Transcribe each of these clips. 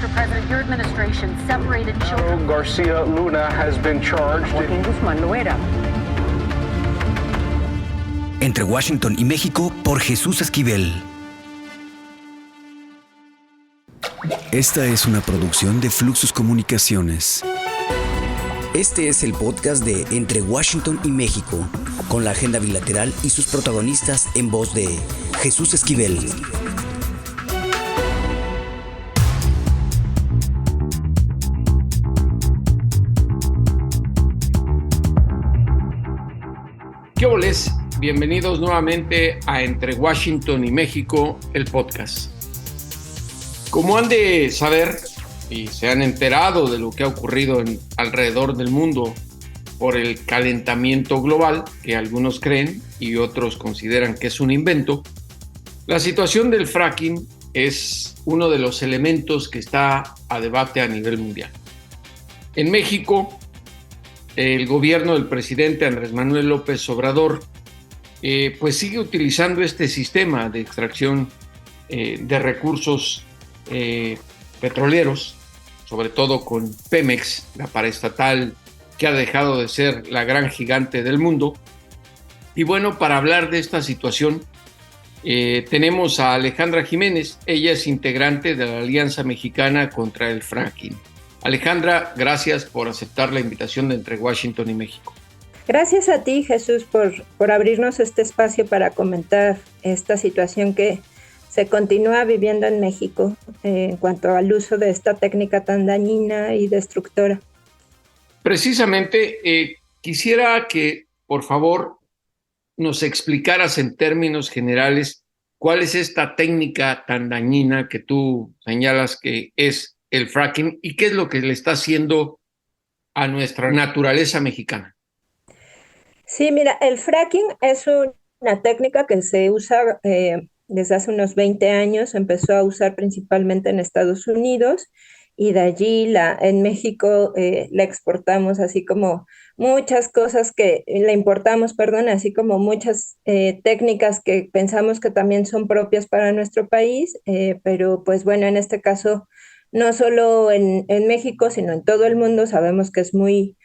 Mr. President, your administration separated children. Garcia Luna has been charged. Joaquín Guzmán Loera. Entre Washington y México, por Jesús Esquivel. Esta es una producción de Fluxus Comunicaciones. Este es el podcast de Entre Washington y México, con la agenda bilateral y sus protagonistas en voz de Jesús Esquivel. ¿Qué oles? Bienvenidos nuevamente a Entre Washington y México, el podcast. Como han de saber y se han enterado de lo que ha ocurrido alrededor del mundo por el calentamiento global, que algunos creen y otros consideran que es un invento, la situación del fracking es uno de los elementos que está a debate a nivel mundial. En México, el gobierno del presidente Andrés Manuel López Obrador pues sigue utilizando este sistema de extracción de recursos petroleros, sobre todo con Pemex, la paraestatal que ha dejado de ser la gran gigante del mundo. Y bueno, para hablar de esta situación tenemos a Alejandra Jiménez. Ella es integrante de la Alianza Mexicana contra el Fracking. Alejandra, gracias por aceptar la invitación de Entre Washington y México. Gracias a ti, Jesús, por abrirnos este espacio para comentar esta situación que se continúa viviendo en México en cuanto al uso de esta técnica tan dañina y destructora. Precisamente, quisiera que, por favor, nos explicaras en términos generales cuál es esta técnica tan dañina que tú señalas que es el fracking y qué es lo que le está haciendo a nuestra naturaleza mexicana. Sí, mira, el fracking es una técnica que se usa desde hace unos 20 años, empezó a usar principalmente en Estados Unidos y de allí en México la exportamos, así como muchas cosas que la importamos, perdón, así como muchas técnicas que pensamos que también son propias para nuestro país, pero pues bueno, en este caso no solo en México, sino en todo el mundo sabemos que es muy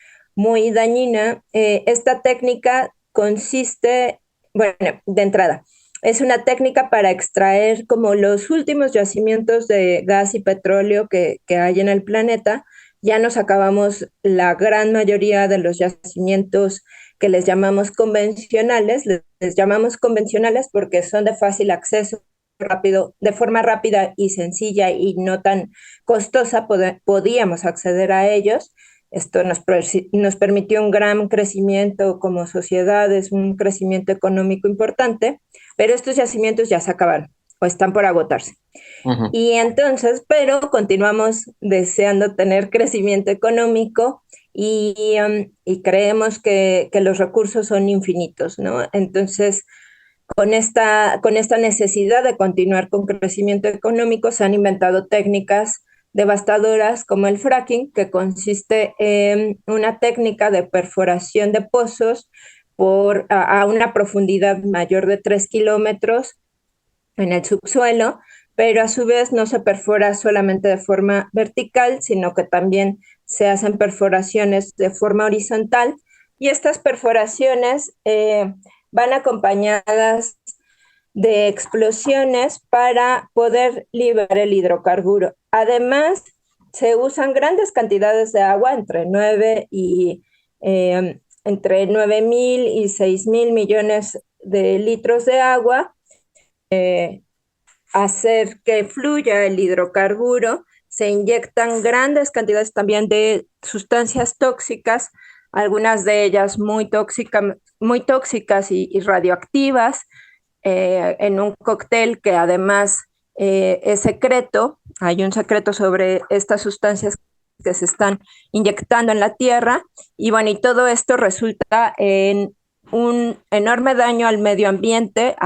dañina. Esta técnica consiste, bueno, de entrada, es una técnica para extraer como los últimos yacimientos de gas y petróleo que hay en el planeta. Ya nos acabamos la gran mayoría de los yacimientos que les llamamos convencionales. Les llamamos convencionales porque son de fácil acceso, rápido, de forma rápida y sencilla y no tan costosa, podíamos acceder a ellos. Esto nos permitió un gran crecimiento como sociedades, un crecimiento económico importante, pero estos yacimientos ya se acabaron o están por agotarse. Uh-huh. Y entonces, pero continuamos deseando tener crecimiento económico y creemos que los recursos son infinitos, ¿no? Entonces, con esta necesidad de continuar con crecimiento económico, se han inventado técnicas devastadoras como el fracking, que consiste en una técnica de perforación de pozos a una profundidad mayor de 3 kilómetros en el subsuelo, pero a su vez no se perfora solamente de forma vertical, sino que también se hacen perforaciones de forma horizontal, y estas perforaciones van acompañadas de explosiones para poder liberar el hidrocarburo. Además, se usan grandes cantidades de agua, entre 9.000 y 6.000 millones de litros de agua, hacer que fluya el hidrocarburo. Se inyectan grandes cantidades también de sustancias tóxicas, algunas de ellas muy tóxicas y radioactivas, en un cóctel que además es secreto. Hay un secreto sobre estas sustancias que se están inyectando en la tierra, y bueno, y todo esto resulta en un enorme daño al medio ambiente,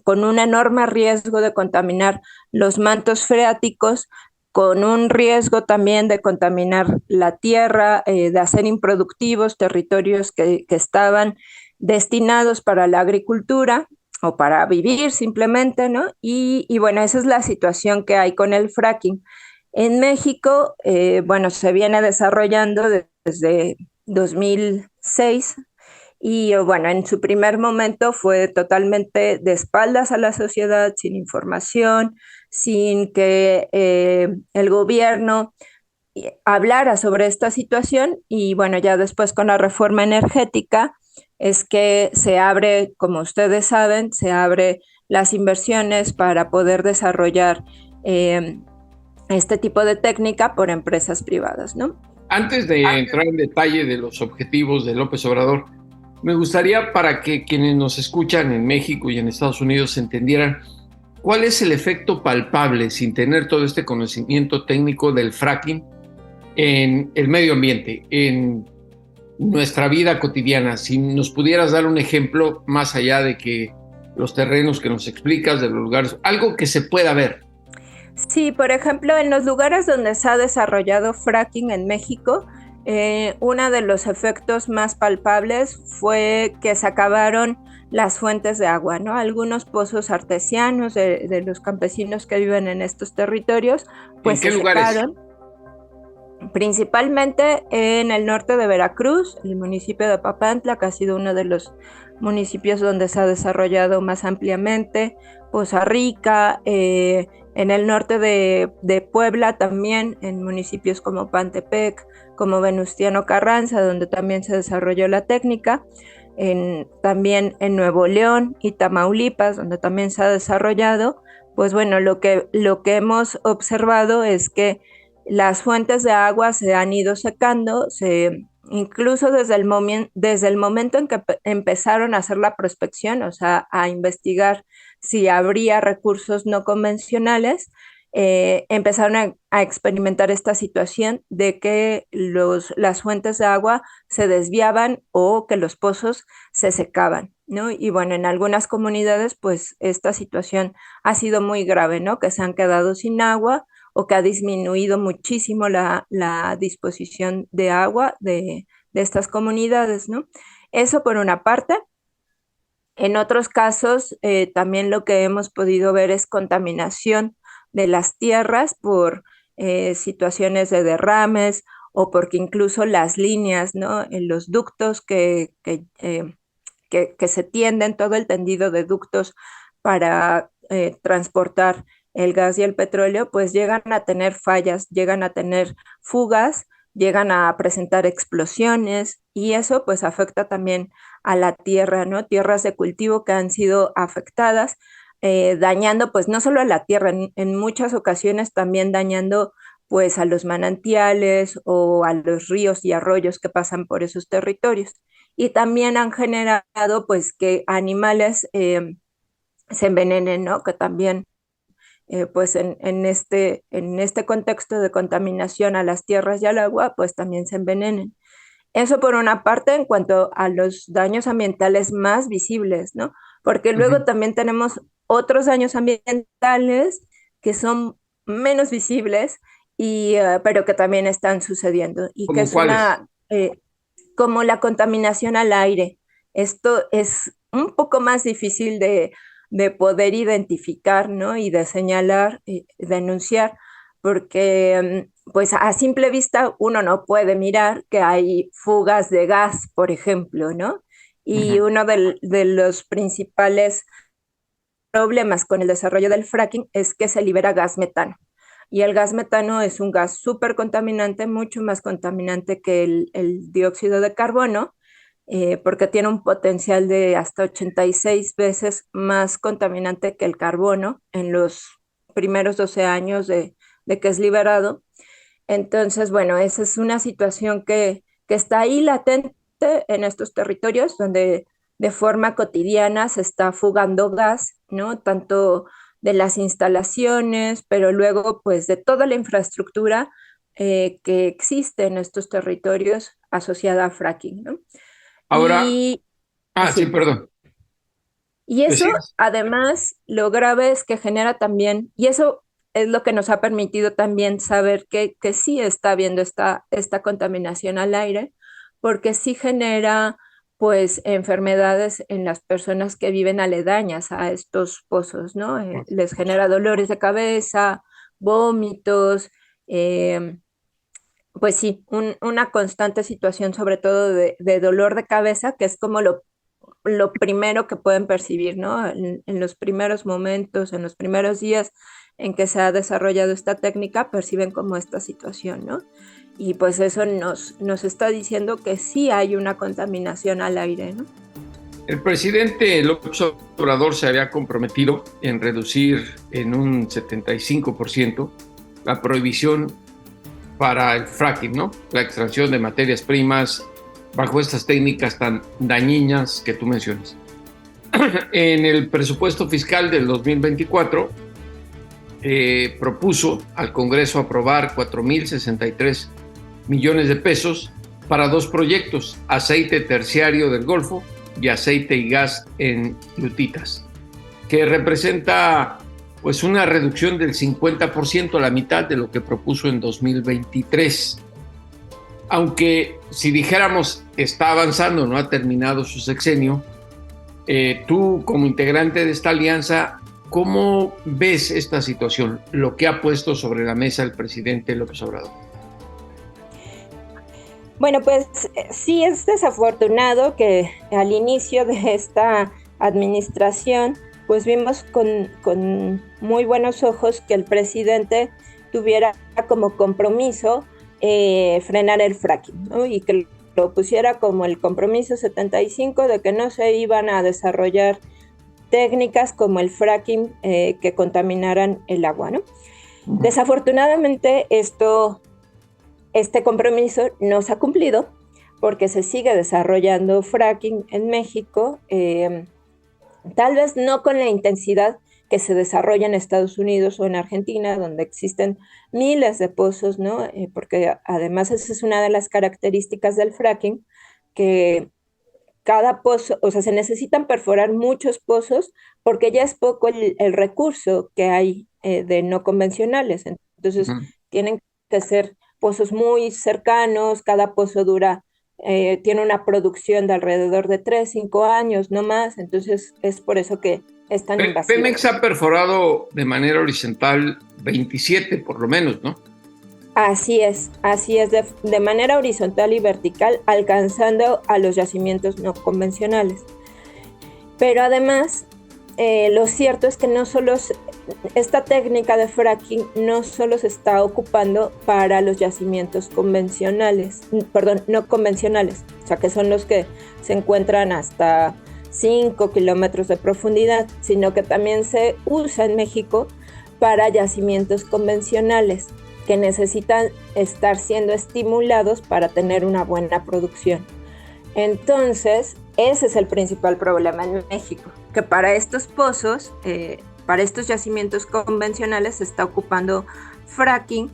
con un enorme riesgo de contaminar los mantos freáticos, con un riesgo también de contaminar la tierra, de hacer improductivos territorios que estaban destinados para la agricultura o para vivir simplemente, ¿no? Y bueno, esa es la situación que hay con el fracking. En México, bueno, se viene desarrollando desde 2006 y bueno, en su primer momento fue totalmente de espaldas a la sociedad, sin información, sin que el gobierno hablara sobre esta situación y bueno, ya después con la reforma energética es que se abre, como ustedes saben, se abre las inversiones para poder desarrollar este tipo de técnica por empresas privadas, ¿no? Antes de entrar en detalle de los objetivos de López Obrador, me gustaría para que quienes nos escuchan en México y en Estados Unidos entendieran cuál es el efecto palpable, sin tener todo este conocimiento técnico del fracking, en el medio ambiente, en nuestra vida cotidiana. Si nos pudieras dar un ejemplo más allá de que los terrenos que nos explicas, de los lugares, algo que se pueda ver. Sí, por ejemplo, en los lugares donde se ha desarrollado fracking en México, uno de los efectos más palpables fue que se acabaron las fuentes de agua, ¿no? Algunos pozos artesianos de los campesinos que viven en estos territorios, pues ¿En qué se lugares? secaron, principalmente en el norte de Veracruz, el municipio de Papantla, que ha sido uno de los municipios donde se ha desarrollado más ampliamente, Poza Rica, en el norte de Puebla también, en municipios como Pantepec, como Venustiano Carranza, donde también se desarrolló la técnica, también en Nuevo León y Tamaulipas, donde también se ha desarrollado. Pues bueno, lo que hemos observado es que las fuentes de agua se han ido secando, incluso desde el momento en que empezaron a hacer la prospección, o sea, a investigar si habría recursos no convencionales, empezaron a experimentar esta situación de que las fuentes de agua se desviaban o que los pozos se secaban, ¿no? Y bueno, en algunas comunidades, pues esta situación ha sido muy grave, ¿no? Que se han quedado sin agua o que ha disminuido muchísimo la disposición de agua de estas comunidades, ¿no? Eso por una parte. En otros casos, también lo que hemos podido ver es contaminación de las tierras por situaciones de derrames o porque incluso las líneas, ¿no? En los ductos que se tienden, todo el tendido de ductos para transportar el gas y el petróleo, pues llegan a tener fallas, llegan a tener fugas, llegan a presentar explosiones y eso pues afecta también a la tierra, ¿no? Tierras de cultivo que han sido afectadas, dañando pues no solo a la tierra, en muchas ocasiones también dañando pues a los manantiales o a los ríos y arroyos que pasan por esos territorios. Y también han generado pues que animales se envenenen, ¿no? Que también pues en este contexto de contaminación a las tierras y al agua, pues también se envenenen. Eso por una parte en cuanto a los daños ambientales más visibles, ¿no? Porque luego también tenemos otros daños ambientales que son menos visibles, pero que también están sucediendo y que ¿Como es cuáles? como la contaminación al aire. Esto es un poco más difícil de poder identificar, ¿no? Y de señalar, denunciar, porque pues a simple vista uno no puede mirar que hay fugas de gas, por ejemplo, ¿no? Y Ujú. uno de los principales problemas con el desarrollo del fracking es que se libera gas metano. Y el gas metano es un gas súper contaminante, mucho más contaminante que el dióxido de carbono, porque tiene un potencial de hasta 86 veces más contaminante que el carbono en los primeros 12 años de que es liberado. Entonces, bueno, esa es una situación que está ahí latente en estos territorios donde de forma cotidiana se está fugando gas, ¿no? Tanto de las instalaciones, pero luego pues de toda la infraestructura que existe en estos territorios asociada a fracking, ¿no? Ahora, Y sí, sí, perdón. y eso ¿Decías? además lo grave es que genera también, y eso es lo que nos ha permitido también saber que sí está habiendo esta contaminación al aire, porque sí genera pues enfermedades en las personas que viven aledañas a estos pozos, ¿no? Les genera dolores de cabeza, vómitos, eh, pues sí, una constante situación, sobre todo de dolor de cabeza, que es como lo primero que pueden percibir, ¿no? En los primeros momentos, en los primeros días en que se ha desarrollado esta técnica, perciben como esta situación, ¿no? Y pues eso nos está diciendo que sí hay una contaminación al aire, ¿no? El presidente López Obrador se había comprometido en reducir en un 75% la prohibición para el fracking, ¿no? La extracción de materias primas bajo estas técnicas tan dañinas que tú mencionas. En el presupuesto fiscal del 2024 propuso al Congreso aprobar 4.063 millones de pesos para dos proyectos: aceite terciario del Golfo y aceite y gas en Lutitas, que representa pues una reducción del 50%, la mitad de lo que propuso en 2023. Aunque si dijéramos está avanzando, no ha terminado su sexenio, tú como integrante de esta alianza, ¿cómo ves esta situación, lo que ha puesto sobre la mesa el presidente López Obrador? Bueno, pues sí es desafortunado que al inicio de esta administración, pues vimos con muy buenos ojos que el presidente tuviera como compromiso frenar el fracking, ¿no? Y que lo pusiera como el compromiso 75 de que no se iban a desarrollar técnicas como el fracking que contaminaran el agua, ¿no? Desafortunadamente este compromiso no se ha cumplido porque se sigue desarrollando fracking en México, tal vez no con la intensidad que se desarrolla en Estados Unidos o en Argentina, donde existen miles de pozos, ¿no? Porque además esa es una de las características del fracking, que cada pozo, o sea, se necesitan perforar muchos pozos porque ya es poco el recurso que hay de no convencionales. Entonces, tienen que ser pozos muy cercanos, cada pozo tiene una producción de alrededor de 3, 5 años, no más, entonces es por eso que es tan invasivo. Pemex ha perforado de manera horizontal 27 por lo menos, ¿no? Así es, de manera horizontal y vertical, alcanzando a los yacimientos no convencionales. Pero además, lo cierto es que esta técnica de fracking no solo se está ocupando para los yacimientos no convencionales, o sea, que son los que se encuentran hasta 5 kilómetros de profundidad, sino que también se usa en México para yacimientos convencionales que necesitan estar siendo estimulados para tener una buena producción. Entonces, ese es el principal problema en México, que para estos pozos, para estos yacimientos convencionales se está ocupando fracking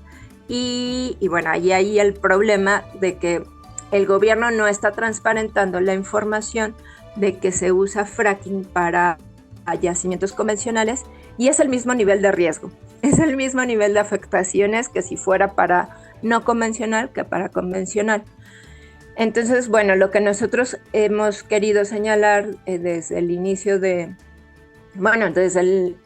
y bueno, ahí el problema de que el gobierno no está transparentando la información de que se usa fracking para yacimientos convencionales y es el mismo nivel de riesgo, es el mismo nivel de afectaciones que si fuera para no convencional que para convencional. Entonces, bueno, lo que nosotros hemos querido señalar desde el inicio desde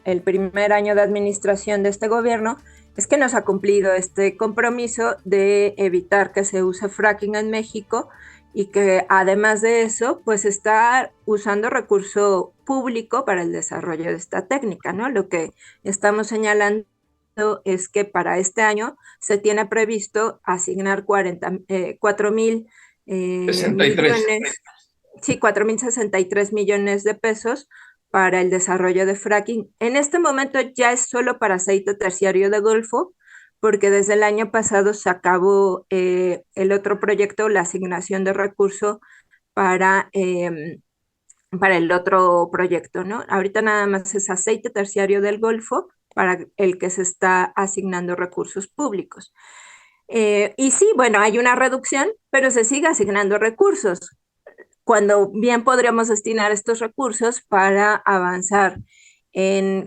el primer año de administración de este gobierno, es que no se ha cumplido este compromiso de evitar que se use fracking en México y que además de eso, pues está usando recurso público para el desarrollo de esta técnica, ¿no? Lo que estamos señalando es que para este año se tiene previsto asignar 4.000 millones, sí, 4.063 millones de pesos para el desarrollo de fracking. En este momento ya es solo para aceite terciario de Golfo, porque desde el año pasado se acabó el otro proyecto, la asignación de recurso para el otro proyecto, ¿no? Ahorita nada más es aceite terciario del Golfo para el que se está asignando recursos públicos. Y sí, bueno, hay una reducción, pero se sigue asignando recursos, cuando bien podríamos destinar estos recursos para avanzar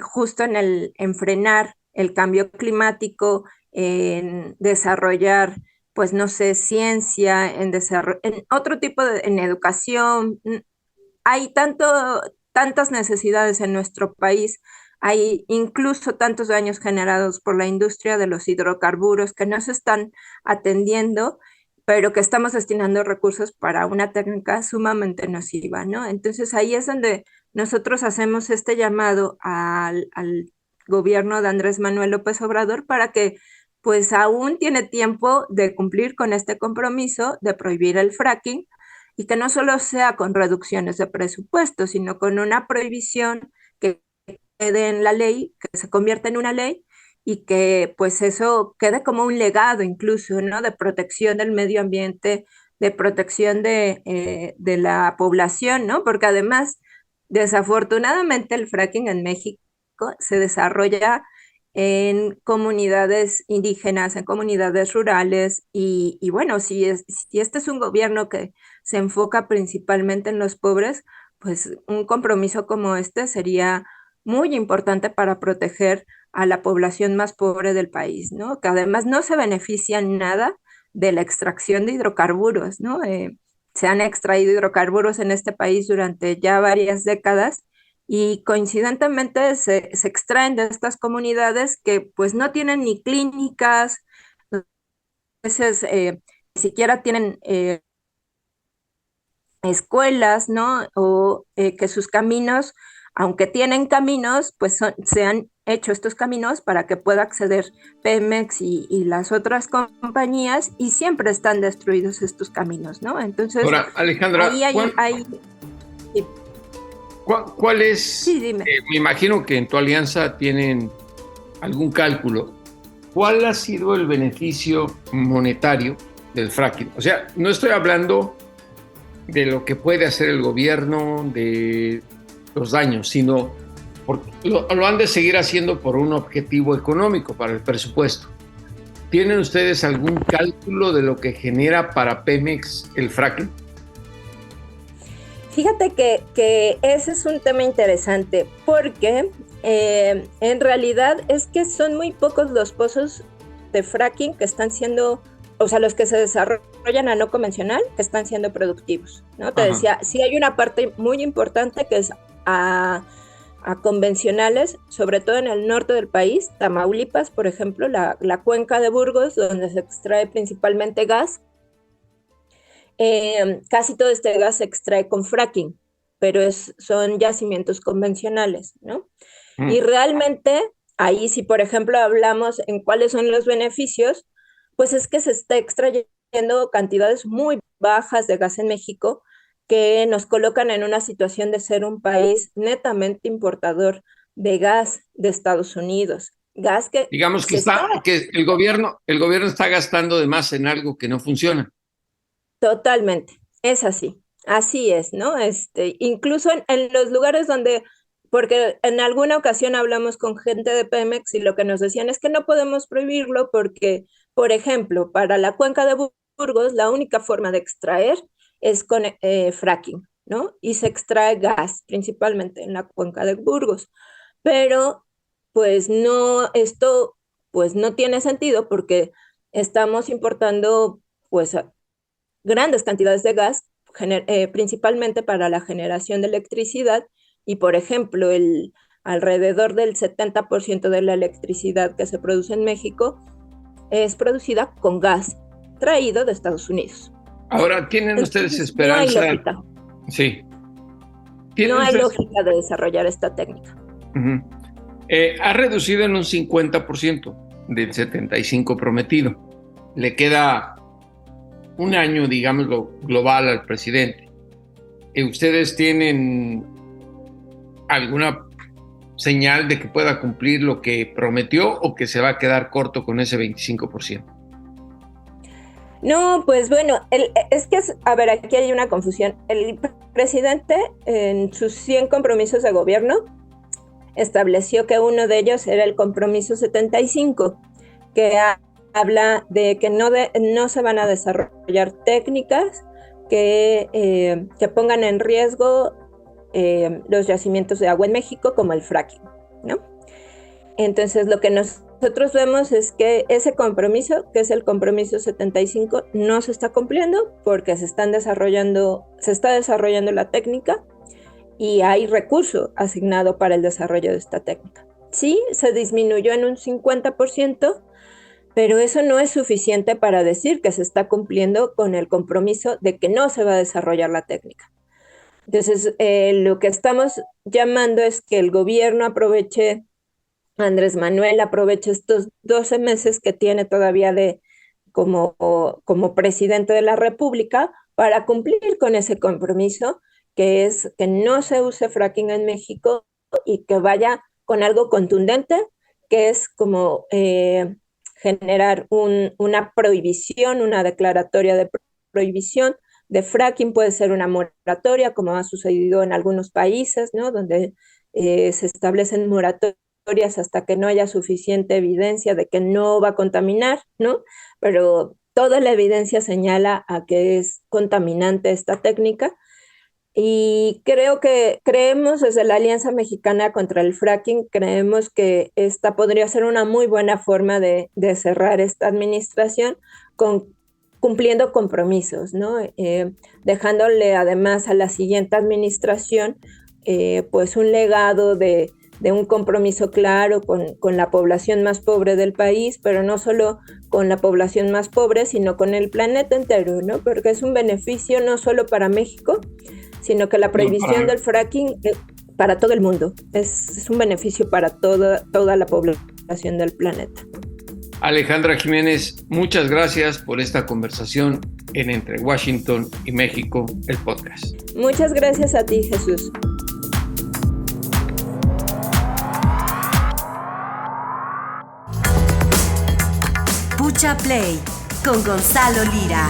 justo en frenar el cambio climático, en desarrollar, pues no sé, ciencia, en otro tipo en educación. Hay tantas necesidades en nuestro país hay incluso tantos daños generados por la industria de los hidrocarburos que no se están atendiendo, pero que estamos destinando recursos para una técnica sumamente nociva, ¿no? Entonces ahí es donde nosotros hacemos este llamado al gobierno de Andrés Manuel López Obrador para que pues aún tiene tiempo de cumplir con este compromiso de prohibir el fracking y que no solo sea con reducciones de presupuesto, sino con una prohibición que quede en la ley, que se convierta en una ley y que pues eso quede como un legado incluso, ¿no? De protección del medio ambiente, de protección de la población, ¿no? Porque además, desafortunadamente, el fracking en México se desarrolla en comunidades indígenas, en comunidades rurales, y bueno, si este es un gobierno que se enfoca principalmente en los pobres, pues un compromiso como este sería muy importante para proteger a la población más pobre del país, ¿no? Que además no se benefician nada de la extracción de hidrocarburos, ¿no? Se han extraído hidrocarburos en este país durante ya varias décadas y coincidentemente se extraen de estas comunidades que pues no tienen ni clínicas, a veces ni siquiera tienen escuelas, ¿no? O que sus caminos, aunque tienen caminos, pues se han hecho estos caminos para que pueda acceder Pemex y las otras compañías y siempre están destruidos estos caminos, ¿no? Entonces, ahora, Alejandra, ahí sí. ¿Cuál es? Sí, dime. Me imagino que en tu alianza tienen algún cálculo. ¿Cuál ha sido el beneficio monetario del fracking? O sea, no estoy hablando de lo que puede hacer el gobierno, de los daños, sino porque lo han de seguir haciendo por un objetivo económico, para el presupuesto. ¿Tienen ustedes algún cálculo de lo que genera para Pemex el fracking? Fíjate que ese es un tema interesante porque en realidad es que son muy pocos los pozos de fracking que están siendo, o sea, los que se desarrollan a no convencional, que están siendo productivos, ¿no? Te decía, sí hay una parte muy importante que es a convencionales, sobre todo en el norte del país, Tamaulipas, por ejemplo, la cuenca de Burgos, donde se extrae principalmente gas. Casi todo este gas se extrae con fracking, pero son yacimientos convencionales, ¿no? Y realmente, ahí si por ejemplo hablamos en cuáles son los beneficios, pues es que se está extrayendo cantidades muy bajas de gas en México que nos colocan en una situación de ser un país netamente importador de gas de Estados Unidos. Gas que digamos que el gobierno está gastando de más en algo que no funciona. Totalmente, es así es, ¿no? Incluso en los lugares donde, porque en alguna ocasión hablamos con gente de Pemex y lo que nos decían es que no podemos prohibirlo porque, por ejemplo, para la cuenca de Burgos, la única forma de extraer es con fracking, ¿no? Y se extrae gas principalmente en la cuenca de Burgos, pero pues no, esto pues no tiene sentido porque estamos importando pues grandes cantidades de gas, principalmente para la generación de electricidad, y por ejemplo, alrededor del 70% de la electricidad que se produce en México es producida con gas traído de Estados Unidos. Ahora, ¿tienen ustedes esperanza? No hay lógica. Sí. No hay lógica de desarrollar esta técnica. Ha reducido en un 50% del 75% prometido. Le queda un año, digámoslo, global al presidente. ¿Ustedes tienen alguna señal de que pueda cumplir lo que prometió o que se va a quedar corto con ese 25%? No, pues bueno, a ver, aquí hay una confusión. El presidente, en sus 100 compromisos de gobierno, estableció que uno de ellos era el compromiso 75, que habla de que no se van a desarrollar técnicas que pongan en riesgo los yacimientos de agua en México, como el fracking, ¿no? Entonces, lo que nosotros vemos es que ese compromiso, que es el compromiso 75, no se está cumpliendo porque se está desarrollando la técnica y hay recurso asignado para el desarrollo de esta técnica. sí, se disminuyó en un 50%, pero eso no es suficiente para decir que se está cumpliendo con el compromiso de que no se va a desarrollar la técnica. Entonces, lo que estamos llamando es que el gobierno aproveche, Andrés Manuel aproveche estos 12 meses que tiene todavía como presidente de la República para cumplir con ese compromiso, que es que no se use fracking en México y que vaya con algo contundente, que es como generar una prohibición, una declaratoria de prohibición de fracking. Puede ser una moratoria, como ha sucedido en algunos países, ¿no? Donde se establecen moratorias hasta que no haya suficiente evidencia de que no va a contaminar, ¿no? Pero toda la evidencia señala a que es contaminante esta técnica. Y creemos desde la Alianza Mexicana contra el Fracking, creemos que esta podría ser una muy buena forma de cerrar esta administración cumpliendo compromisos, ¿no? Dejándole además a la siguiente administración pues un legado de un compromiso claro con la población más pobre del país, pero no solo con la población más pobre, sino con el planeta entero, ¿no? Porque es un beneficio no solo para México, sino que la prohibición del fracking para todo el mundo. Es un beneficio para toda la población del planeta. Alejandra Jiménez, muchas gracias por esta conversación en Entre Washington y México, el podcast. Muchas gracias a ti, Jesús. Pucha Play con Gonzalo Lira.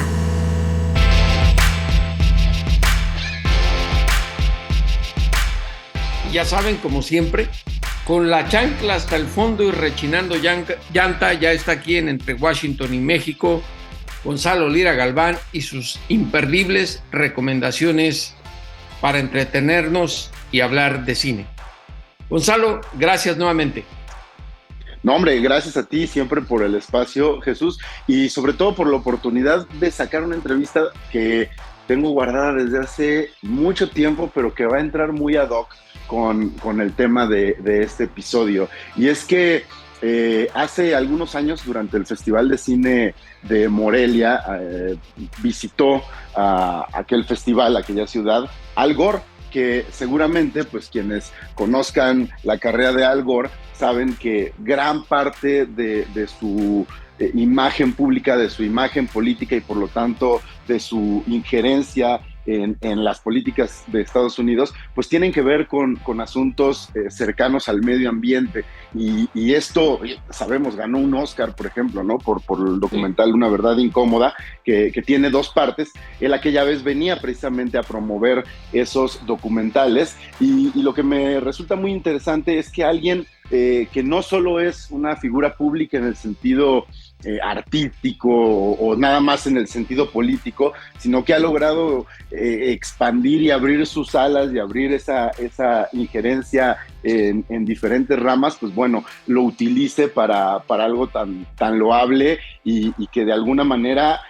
Ya saben, como siempre, con la chancla hasta el fondo y rechinando llanta, ya está aquí en Entre Washington y México Gonzalo Lira Galván y sus imperdibles recomendaciones para entretenernos y hablar de cine. Gonzalo, gracias nuevamente. No, hombre, gracias a ti siempre por el espacio, Jesús, y sobre todo por la oportunidad de sacar una entrevista que tengo guardada desde hace mucho tiempo, pero que va a entrar muy ad hoc con el tema de este episodio. Y es que hace algunos años, durante el Festival de Cine de Morelia, visitó a aquel festival, aquella ciudad, Al Gore, que seguramente pues quienes conozcan la carrera de Al Gore saben que gran parte de su imagen pública, de su imagen política y por lo tanto de su injerencia en las políticas de Estados Unidos, pues tienen que ver con asuntos cercanos al medio ambiente. Y esto, sabemos, ganó un Oscar, por ejemplo, ¿no? Por el documental Una Verdad Incómoda, que tiene dos partes. Él aquella vez venía precisamente a promover esos documentales. Y lo que me resulta muy interesante es que alguien que no solo es una figura pública en el sentido artístico o nada más en el sentido político, sino que ha logrado expandir y abrir sus alas y abrir esa injerencia en diferentes ramas, pues bueno, lo utilice para algo tan loable y que de alguna manera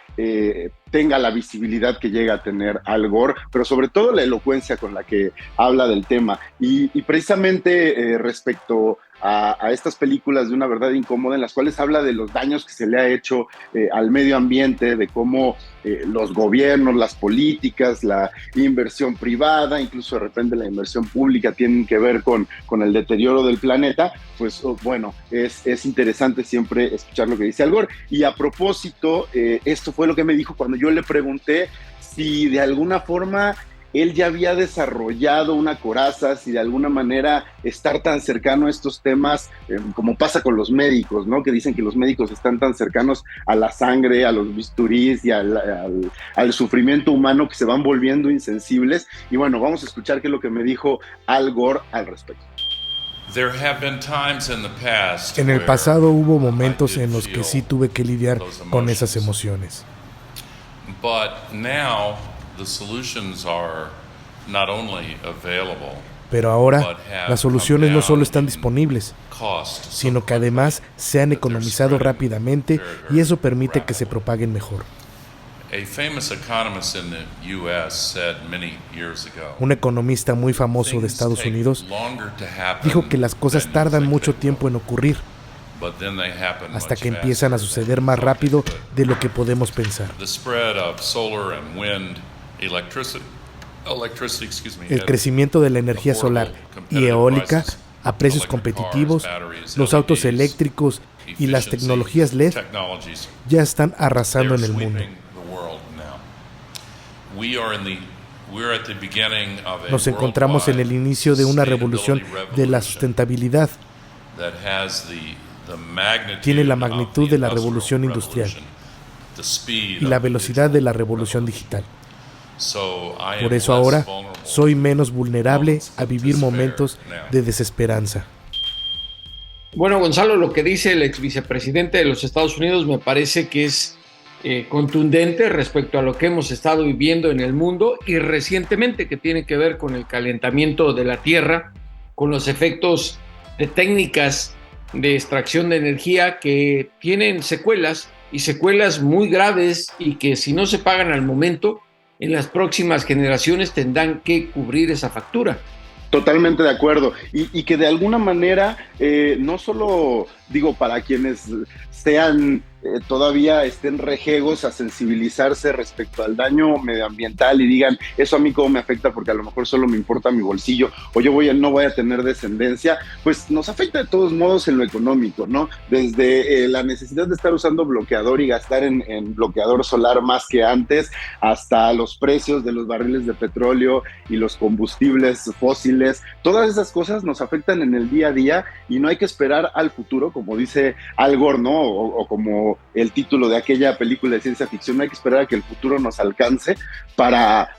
tenga la visibilidad que llega a tener Al Gore, pero sobre todo la elocuencia con la que habla del tema. Y precisamente respecto a estas películas de Una Verdad Incómoda, en las cuales habla de los daños que se le ha hecho al medio ambiente, de cómo los gobiernos, las políticas, la inversión privada, incluso de repente la inversión pública tienen que ver con el deterioro del planeta, pues bueno, es interesante siempre escuchar lo que dice Al Gore. Y a propósito, esto fue lo que me dijo cuando yo le pregunté si de alguna forma él ya había desarrollado una coraza, si de alguna manera estar tan cercano a estos temas, como pasa con los médicos, ¿no? Que dicen que los médicos están tan cercanos a la sangre, a los bisturís y al sufrimiento humano que se van volviendo insensibles. Y bueno, vamos a escuchar qué es lo que me dijo Al Gore al respecto. En el pasado hubo momentos en los que sí tuve que lidiar con esas emociones. Pero ahora las soluciones no solo están disponibles, sino que además se han economizado rápidamente y eso permite que se propaguen mejor. Un economista muy famoso de Estados Unidos dijo que las cosas tardan mucho tiempo en ocurrir, hasta que empiezan a suceder más rápido de lo que podemos pensar. El crecimiento de la energía solar y eólica a precios competitivos, los autos eléctricos y las tecnologías LED ya están arrasando en el mundo. Nos encontramos en el inicio de una revolución de la sustentabilidad. Tiene la magnitud de la revolución industrial y la velocidad de la revolución digital. Por eso ahora soy menos vulnerable a vivir momentos de desesperanza. Bueno, Gonzalo, lo que dice el ex vicepresidente de los Estados Unidos me parece que es contundente respecto a lo que hemos estado viviendo en el mundo y recientemente, que tiene que ver con el calentamiento de la Tierra, con los efectos de técnicas de extracción de energía que tienen secuelas y secuelas muy graves y que si no se pagan al momento, en las próximas generaciones tendrán que cubrir esa factura. Totalmente de acuerdo. Y que de alguna manera, no solo digo para quienes sean todavía estén rejegos a sensibilizarse respecto al daño medioambiental y digan, eso a mí cómo me afecta porque a lo mejor solo me importa mi bolsillo o yo no voy a tener descendencia, pues nos afecta de todos modos en lo económico, ¿no? Desde la necesidad de estar usando bloqueador y gastar en bloqueador solar más que antes, hasta los precios de los barriles de petróleo y los combustibles fósiles. Todas esas cosas nos afectan en el día a día y no hay que esperar al futuro, como dice Al Gore, ¿no? O como el título de aquella película de ciencia ficción, no hay que esperar a que el futuro nos alcance para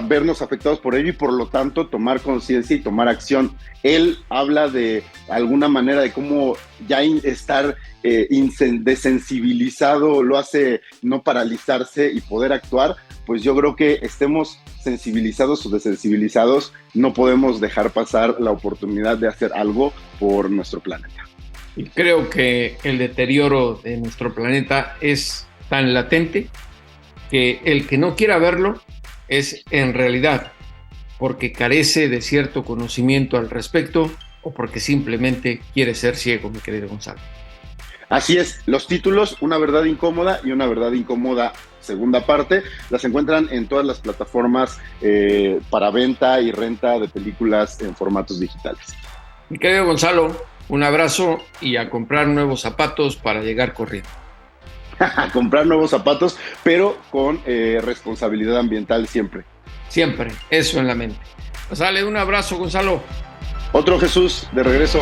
vernos afectados por ello y por lo tanto tomar conciencia y tomar acción. Él habla de alguna manera de cómo ya estar desensibilizado lo hace no paralizarse y poder actuar. Pues yo creo que estemos sensibilizados o desensibilizados, no podemos dejar pasar la oportunidad de hacer algo por nuestro planeta. Y creo que el deterioro de nuestro planeta es tan latente que el que no quiera verlo es en realidad porque carece de cierto conocimiento al respecto o porque simplemente quiere ser ciego, mi querido Gonzalo. Así es, los títulos, Una verdad incómoda y Una verdad incómoda segunda parte, las encuentran en todas las plataformas para venta y renta de películas en formatos digitales. Mi querido Gonzalo, un abrazo y a comprar nuevos zapatos para llegar corriendo. A comprar nuevos zapatos, pero con responsabilidad ambiental siempre. Siempre, eso en la mente. Pues dale un abrazo, Gonzalo. Otro Jesús, de regreso.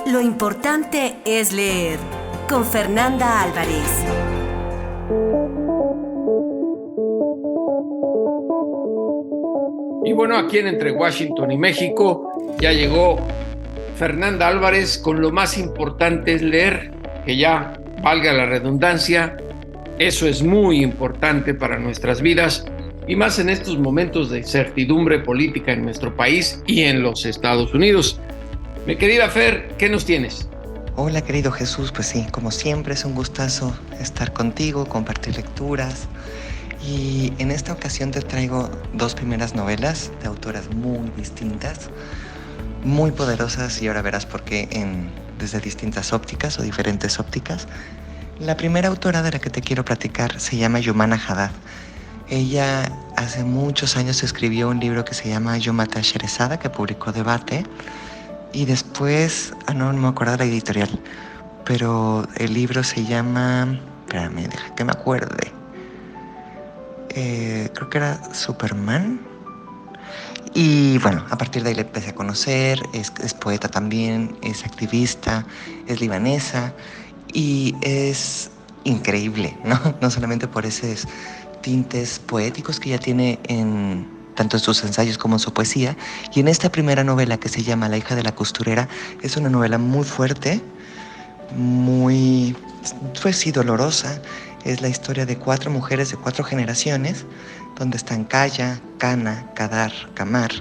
Lo importante es leer, con Fernanda Álvarez. Y bueno, aquí en Entre Washington y México ya llegó Fernanda Álvarez con lo más importante es leer, que ya valga la redundancia, eso es muy importante para nuestras vidas y más en estos momentos de incertidumbre política en nuestro país y en los Estados Unidos. Mi querida Fer, ¿qué nos tienes? Hola querido Jesús, pues sí, como siempre es un gustazo estar contigo, compartir lecturas. Y en esta ocasión te traigo dos primeras novelas de autoras muy distintas, muy poderosas y ahora verás por qué desde distintas ópticas o diferentes ópticas. La primera autora de la que te quiero platicar se llama Yumana Haddad. Ella hace muchos años escribió un libro que se llama Yo maté a Sherezada, que publicó Debate, y después, no me acuerdo de la editorial, pero el libro se llama, espérame, deja que me acuerde. Creo que era Superman. Y bueno, a partir de ahí le empecé a conocer, es poeta también, es activista, es libanesa y es increíble, ¿no? No solamente por esos tintes poéticos que ella tiene tanto en sus ensayos como en su poesía. Y en esta primera novela que se llama La hija de la costurera, es una novela muy fuerte, muy, pues sí, dolorosa. Es la historia de 4 mujeres de 4 generaciones, donde están Kaya, Kana, Kadar, Kamar,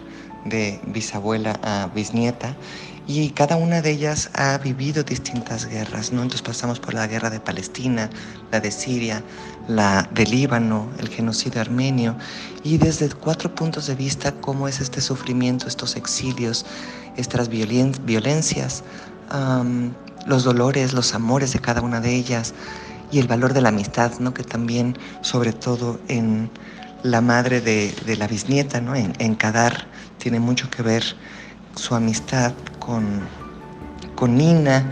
de bisabuela a bisnieta, y cada una de ellas ha vivido distintas guerras, ¿no? Entonces pasamos por la guerra de Palestina, la de Siria, la de Líbano, el genocidio armenio, y desde 4 puntos de vista cómo es este sufrimiento, estos exilios, estas violencias, los dolores, los amores de cada una de ellas y el valor de la amistad, ¿no? Que también, sobre todo en la madre de la bisnieta, ¿no? En Kadar, tiene mucho que ver su amistad con Nina,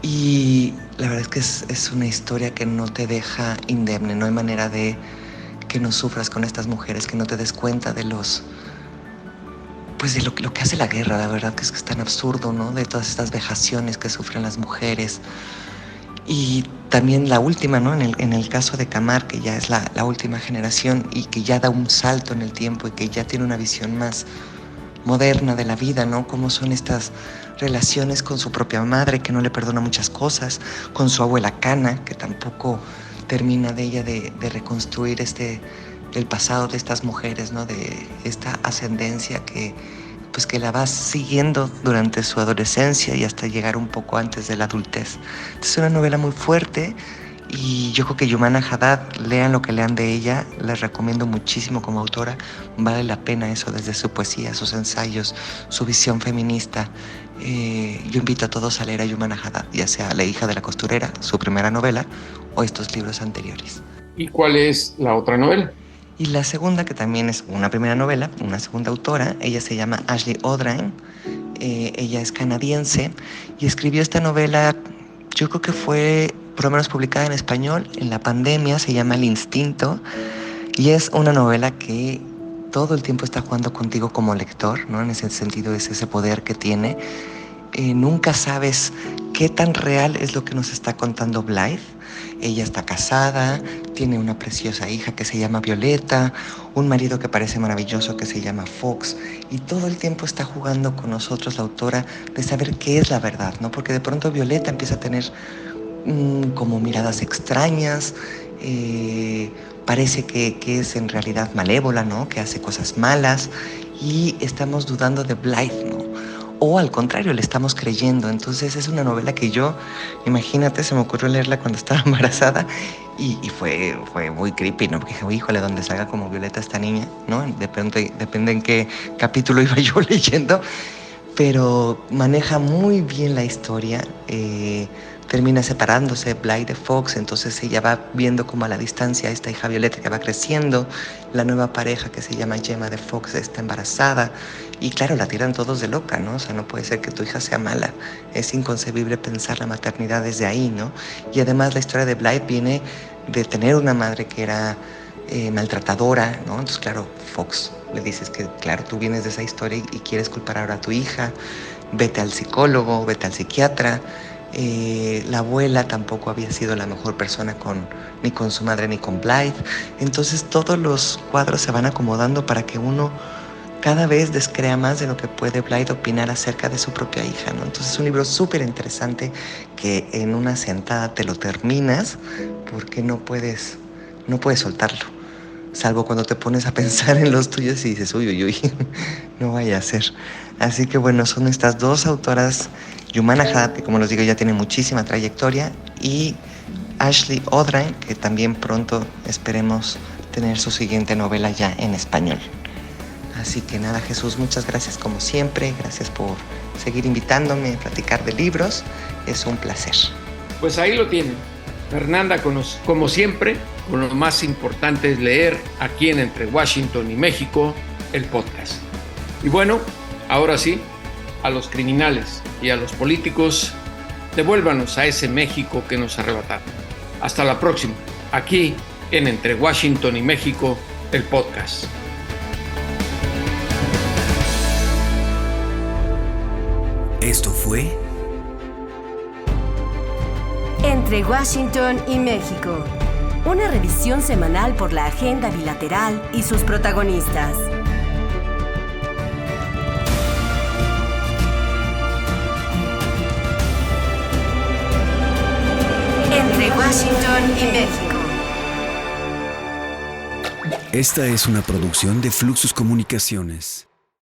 y la verdad es que es una historia que no te deja indemne. No hay manera de que no sufras con estas mujeres, que no te des cuenta de lo que hace la guerra. La verdad que es tan absurdo, ¿no? De todas estas vejaciones que sufren las mujeres. Y también la última, ¿no? En el caso de Kamar, que ya es la última generación y que ya da un salto en el tiempo y que ya tiene una visión más moderna de la vida, ¿no? Cómo son estas relaciones con su propia madre, que no le perdona muchas cosas, con su abuela Cana, que tampoco termina de ella de reconstruir el pasado de estas mujeres, ¿no? De esta ascendencia que la vas siguiendo durante su adolescencia y hasta llegar un poco antes de la adultez. Es una novela muy fuerte y yo creo que Yumana Haddad, lean lo que lean de ella, les recomiendo muchísimo como autora. Vale la pena eso, desde su poesía, sus ensayos, su visión feminista. Yo invito a todos a leer a Yumana Haddad, ya sea La hija de la costurera, su primera novela, o estos libros anteriores. ¿Y cuál es la otra novela? Y la segunda, que también es una primera novela, una segunda autora, ella se llama Ashley Audrain, ella es canadiense y escribió esta novela, yo creo que fue por lo menos publicada en español en la pandemia, se llama El Instinto, y es una novela que todo el tiempo está jugando contigo como lector, ¿no? En ese sentido es ese poder que tiene. Nunca sabes qué tan real es lo que nos está contando Blythe. Ella está casada, tiene una preciosa hija que se llama Violeta, un marido que parece maravilloso que se llama Fox, y todo el tiempo está jugando con nosotros, la autora, de saber qué es la verdad, ¿no? Porque de pronto Violeta empieza a tener como miradas extrañas, parece que es en realidad malévola, ¿no? Que hace cosas malas, y estamos dudando de Blythe, ¿no? O al contrario, le estamos creyendo. Entonces es una novela que yo, imagínate, se me ocurrió leerla cuando estaba embarazada y fue muy creepy, ¿no? Porque dije, híjole, donde salga como Violeta esta niña, ¿no? Depende en qué capítulo iba yo leyendo, pero maneja muy bien la historia. Termina separándose Blythe de Fox, entonces ella va viendo como a la distancia esta hija Violeta que va creciendo, la nueva pareja que se llama Gemma de Fox está embarazada, y claro, la tiran todos de loca, ¿no? O sea, no puede ser que tu hija sea mala, es inconcebible pensar la maternidad desde ahí, ¿no? Y además la historia de Blythe viene de tener una madre que era maltratadora, ¿no? Entonces claro, Fox le dices que claro, tú vienes de esa historia y quieres culpar ahora a tu hija, vete al psicólogo, vete al psiquiatra. La abuela tampoco había sido la mejor persona ni con su madre ni con Blythe. Entonces todos los cuadros se van acomodando para que uno cada vez descrea más de lo que puede Blythe opinar acerca de su propia hija, ¿no? Entonces es un libro súper interesante que en una sentada te lo terminas porque no puedes soltarlo, salvo cuando te pones a pensar en los tuyos y dices, uy, no vaya a ser. Así que bueno, son estas dos autoras, Yumana Haddad, que como les digo ya tiene muchísima trayectoria, y Ashley Audrain, que también pronto esperemos tener su siguiente novela ya en español. Así que nada, Jesús, muchas gracias como siempre, gracias por seguir invitándome a platicar de libros, es un placer. Pues ahí lo tienen, Fernanda, como siempre, con lo más importante es leer aquí en Entre Washington y México, el podcast. Y bueno, ahora sí, a los criminales y a los políticos, devuélvanos a ese México que nos arrebataron. Hasta la próxima, aquí en Entre Washington y México, el podcast. Esto fue Entre Washington y México, una revisión semanal por la agenda bilateral y sus protagonistas. Entre Washington y México. Esta es una producción de Fluxus Comunicaciones.